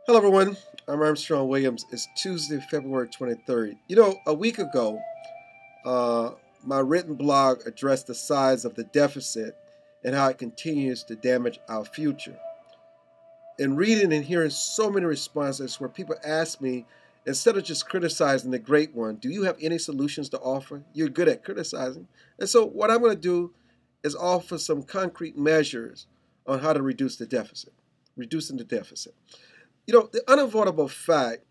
Hello, everyone. I'm Armstrong Williams. It's Tuesday, February 23rd. A week ago, uh, my written blog addressed the size of the deficit and how it continues to damage our future. In reading and hearing so many responses where people ask me, instead of just criticizing the great one, do you have any solutions to offer? You're good at criticizing. And so, what I'm going to do is offer some concrete measures on how to reduce the deficit, reducing the deficit. The unavoidable fact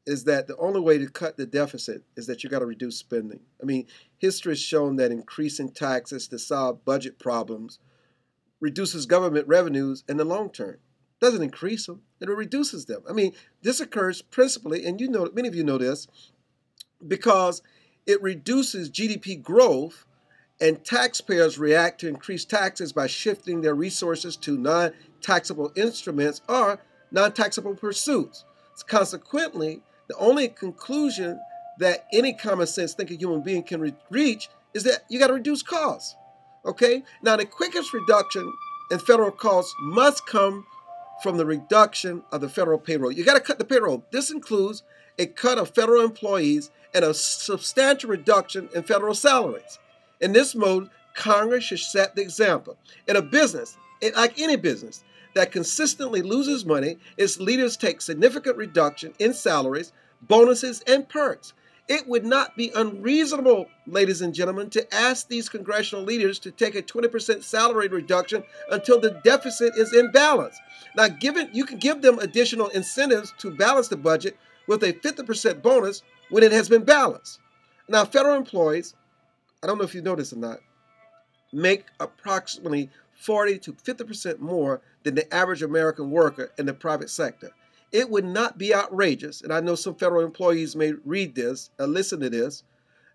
is that the only way to cut the deficit is that you got to reduce spending. I mean, history has shown that increasing taxes to solve budget problems reduces government revenues in the long term. It doesn't increase them, it reduces them. I mean, this occurs principally, and many of you know this, because it reduces GDP growth and taxpayers react to increased taxes by shifting their resources to non-taxable instruments or non-taxable pursuits. So consequently, the only conclusion that any common sense thinking human being can reach is that you got to reduce costs. Okay? Now, the quickest reduction in federal costs must come from the reduction of the federal payroll. You got to cut the payroll. This includes a cut of federal employees and a substantial reduction in federal salaries. In this mode, Congress should set the example. In a business, like any business, that consistently loses money, its leaders take significant reduction in salaries, bonuses, and perks. It would not be unreasonable, ladies and gentlemen, to ask these congressional leaders to take a 20% salary reduction until the deficit is in balance. Now, you can give them additional incentives to balance the budget with a 50% bonus when it has been balanced. Now, federal employees, I don't know if you know this or not, make approximately 40 to 50% more than the average American worker in the private sector. It would not be outrageous, and I know some federal employees may read this or listen to this.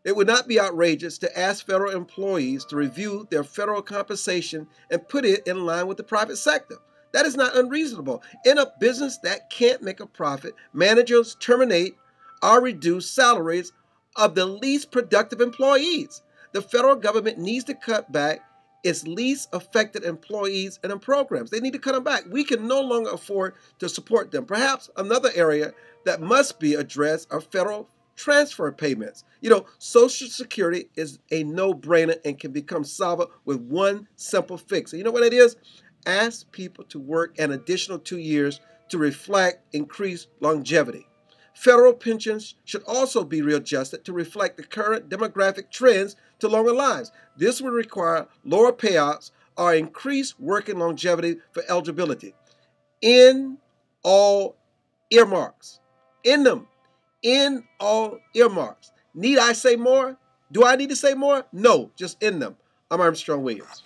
It would not be outrageous to ask federal employees to review their federal compensation and put it in line with the private sector. That is not unreasonable. In a business that can't make a profit, managers terminate or reduce salaries of the least productive employees. The federal government needs to cut back its least affected employees and programs. They need to cut them back. We can no longer afford to support them. Perhaps another area that must be addressed are federal transfer payments. Social Security is a no-brainer and can become solved with one simple fix. And you know what it is? Ask people to work an additional 2 years to reflect increased longevity. Federal pensions should also be readjusted to reflect the current demographic trends to longer lives. This would require lower payouts or increased working longevity for eligibility. In all earmarks. In them. In all earmarks. Need I say more? Do I need to say more? No, just in them. I'm Armstrong Williams.